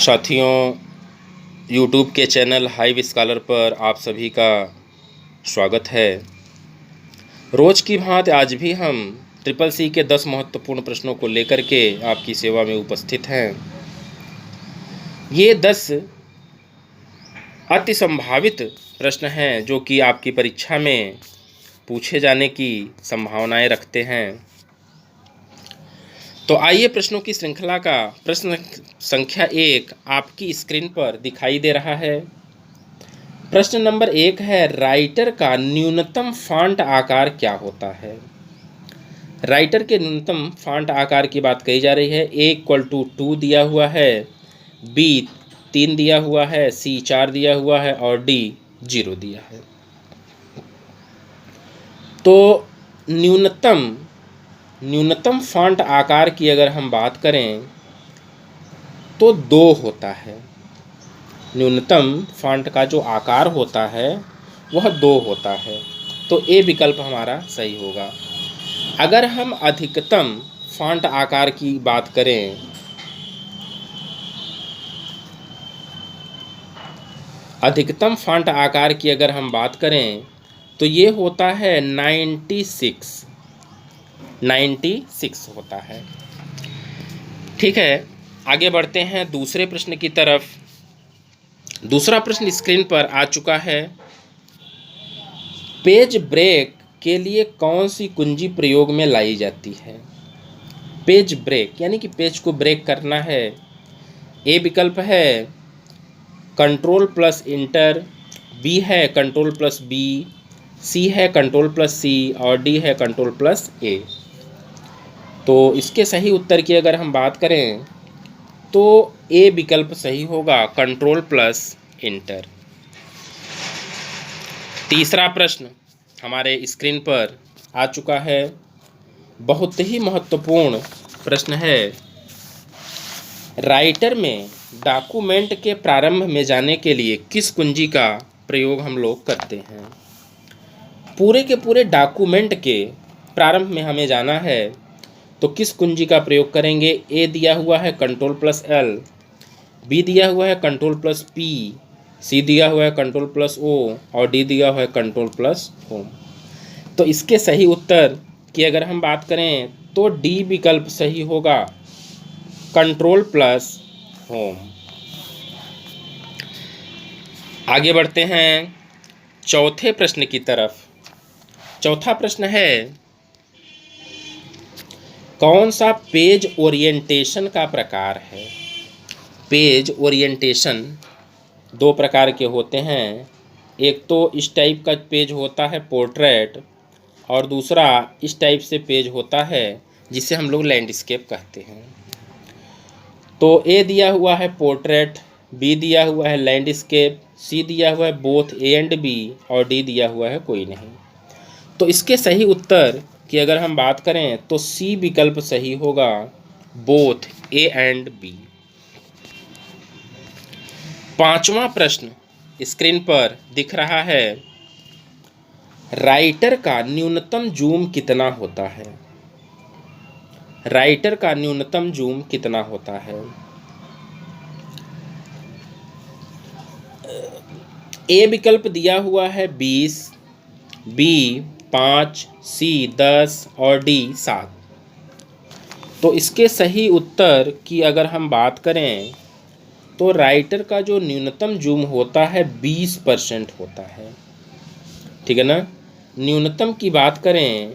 साथियों, यूट्यूब के channel hive scholar पर आप सभी का स्वागत है। रोज़ की भांति आज भी हम ट्रिपल सी के 10 महत्वपूर्ण प्रश्नों को लेकर के आपकी सेवा में उपस्थित हैं। ये 10 अति संभावित प्रश्न हैं जो कि आपकी परीक्षा में पूछे जाने की संभावनाएं रखते हैं। तो आइए प्रश्नों की श्रृंखला का प्रश्न संख्या 1 आपकी स्क्रीन पर दिखाई दे रहा है। प्रश्न नंबर 1 है, राइटर का न्यूनतम फॉन्ट आकार क्या होता है? राइटर के न्यूनतम फॉन्ट आकार की बात कही जा रही है। A=2 दिया हुआ है, B 3 दिया हुआ है, C 4 दिया हुआ है और D 0 दिया है। तो न्यूनतम फॉन्ट आकार की अगर हम बात करें तो 2 होता है। न्यूनतम फॉन्ट का जो आकार होता है वह 2 होता है, तो ए विकल्प हमारा सही होगा। अगर हम अधिकतम फॉन्ट आकार की बात करें, अधिकतम फॉन्ट आकार की अगर हम बात करें तो ये होता है 96 होता है। ठीक है, आगे बढ़ते हैं दूसरे प्रश्न की तरफ। दूसरा प्रश्न स्क्रीन पर आ चुका है। पेज ब्रेक के लिए कौन सी कुंजी प्रयोग में लाई जाती है? पेज ब्रेक यानी कि पेज को ब्रेक करना है। ए विकल्प है Ctrl+ इंटर, बी है Ctrl+B, सी है Ctrl+C और डी है Ctrl+A। तो इसके सही उत्तर की अगर हम बात करें तो ए विकल्प सही होगा, Ctrl+ इंटर। तीसरा प्रश्न हमारे स्क्रीन पर आ चुका है। बहुत ही महत्वपूर्ण प्रश्न है। राइटर में डॉक्यूमेंट के प्रारंभ में जाने के लिए किस कुंजी का प्रयोग हम लोग करते हैं? पूरे के पूरे डॉक्यूमेंट के प्रारंभ में हमें जाना है तो किस कुंजी का प्रयोग करेंगे? ए दिया हुआ है Ctrl+L, बी दिया हुआ है Ctrl+P, सी दिया हुआ है Ctrl+O और डी दिया हुआ है Ctrl+Home। तो इसके सही उत्तर की अगर हम बात करें तो डी विकल्प सही होगा, Ctrl+Home। आगे बढ़ते हैं चौथे प्रश्न की तरफ। चौथा प्रश्न है, कौन सा पेज ओरिएंटेशन का प्रकार है? पेज ओरिएंटेशन 2 प्रकार के होते हैं। एक तो इस टाइप का पेज होता है पोर्ट्रेट, और दूसरा इस टाइप से पेज होता है जिसे हम लोग लैंडस्केप कहते हैं। तो ए दिया हुआ है पोर्ट्रेट, बी दिया हुआ है लैंडस्केप, सी दिया हुआ है बोथ ए एंड बी और डी दिया हुआ है कोई नहीं। तो इसके सही उत्तर की अगर हम बात करें तो सी विकल्प सही होगा, बोथ ए एंड बी। पांचवा प्रश्न स्क्रीन पर दिख रहा है। राइटर का न्यूनतम जूम कितना होता है? राइटर का न्यूनतम जूम कितना होता है? ए विकल्प दिया हुआ है 20, बी 5, सी 10 और डी 7। तो इसके सही उत्तर की अगर हम बात करें तो राइटर का जो न्यूनतम जूम होता है 20% होता है। ठीक है ना? न्यूनतम की बात करें,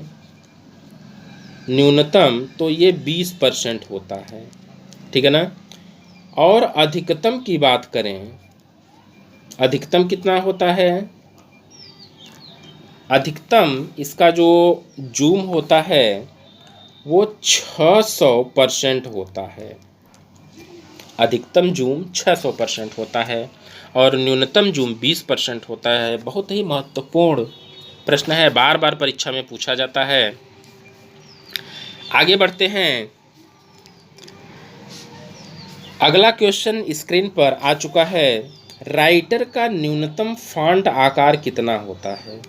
न्यूनतम तो ये 20% होता है। ठीक है ना? और अधिकतम की बात करें, अधिकतम कितना होता है? अधिकतम इसका जो जूम होता है वो 600% होता है। अधिकतम जूम 600% होता है और न्यूनतम जूम 20% होता है। बहुत ही महत्वपूर्ण प्रश्न है, बार बार परीक्षा में पूछा जाता है। आगे बढ़ते हैं। अगला क्वेश्चन स्क्रीन पर आ चुका है। राइटर का न्यूनतम फॉन्ट आकार कितना होता है?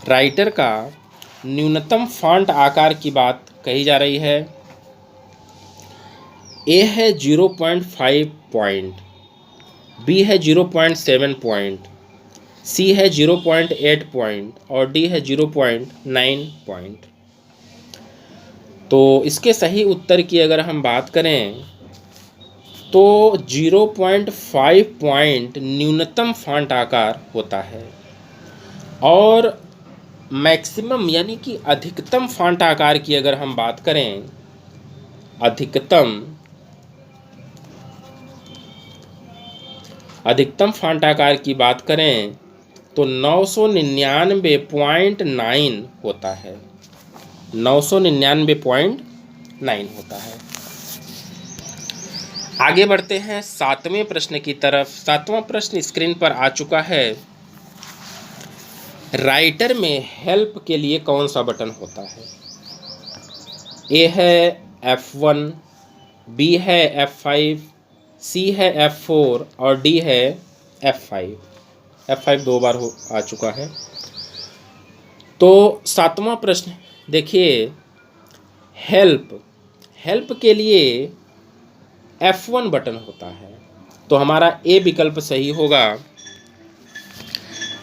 राइटर का न्यूनतम फॉन्ट आकार की बात कही जा रही है। ए है 0.5 पॉइंट, बी है 0.7 पॉइंट, सी है 0.8 पॉइंट और डी है 0.9 पॉइंट। तो इसके सही उत्तर की अगर हम बात करें तो 0.5 पॉइंट न्यूनतम फॉन्ट आकार होता है और मैक्सिमम यानी कि अधिकतम फॉन्ट आकार की अगर हम बात करें, अधिकतम फॉन्ट आकार की बात करें तो 999.9 होता है, 999.9 होता है। आगे बढ़ते हैं 7वें प्रश्न की तरफ। 7वां प्रश्न स्क्रीन पर आ चुका है। राइटर में हेल्प के लिए कौन सा बटन होता है? ए है F1, बी है F5, सी है F4 और डी है F5। F5 दो बार आ चुका है। तो 7वां प्रश्न देखिए, हेल्प के लिए F1 बटन होता है, तो हमारा ए विकल्प सही होगा।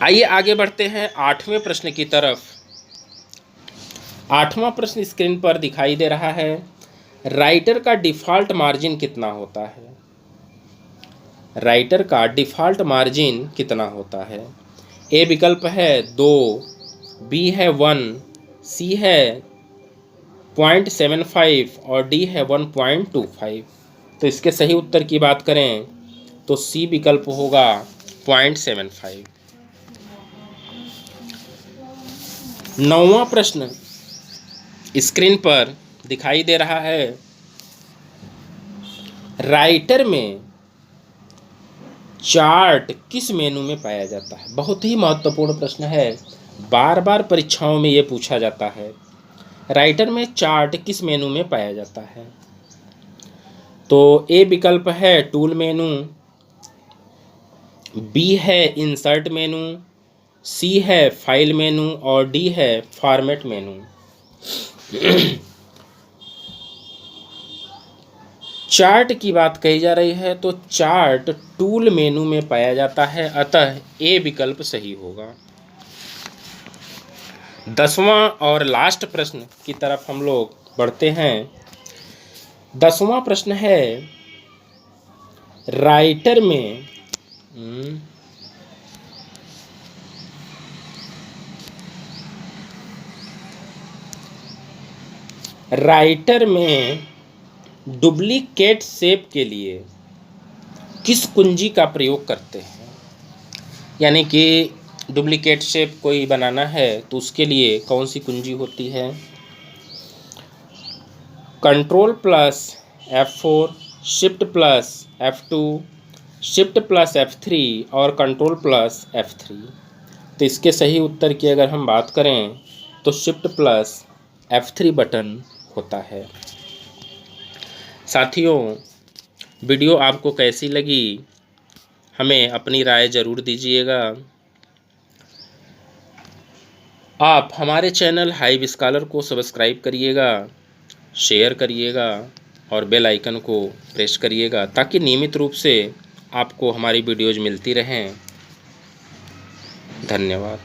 आइए आगे बढ़ते हैं 8वें प्रश्न की तरफ। 8वां प्रश्न स्क्रीन पर दिखाई दे रहा है। राइटर का डिफ़ॉल्ट मार्जिन कितना होता है? राइटर का डिफ़ॉल्ट मार्जिन कितना होता है? ए विकल्प है 2, बी है 1, सी है 0.75 और डी है 1.25। तो इसके सही उत्तर की बात करें तो सी विकल्प होगा 0.75। 9वां प्रश्न स्क्रीन पर दिखाई दे रहा है। राइटर में चार्ट किस मेनू में पाया जाता है? बहुत ही महत्वपूर्ण प्रश्न है, बार बार परीक्षाओं में ये पूछा जाता है। राइटर में चार्ट किस मेनू में पाया जाता है? तो ए विकल्प है टूल मेनू, बी है इंसर्ट मेनू, सी है फाइल मेनू और डी है फॉर्मेट मेनू। चार्ट की बात कही जा रही है तो चार्ट टूल मेनू में पाया जाता है, अतः ए विकल्प सही होगा। 10वां और लास्ट प्रश्न की तरफ हम लोग बढ़ते हैं। 10वां प्रश्न है, राइटर में डुप्लीकेट शेप के लिए किस कुंजी का प्रयोग करते हैं? यानी कि डुप्लीकेट शेप कोई बनाना है तो उसके लिए कौन सी कुंजी होती है? Control plus F4, shift plus F2, shift plus F3 और कंट्रोल प्लस F3। तो इसके सही उत्तर की अगर हम बात करें तो शिफ्ट प्लस F3 बटन होता है। साथियों, वीडियो आपको कैसी लगी हमें अपनी राय ज़रूर दीजिएगा। आप हमारे चैनल हाइव स्कॉलर को सब्सक्राइब करिएगा, शेयर करिएगा और बेल आइकन को प्रेस करिएगा ताकि नियमित रूप से आपको हमारी वीडियोज़ मिलती रहें। धन्यवाद।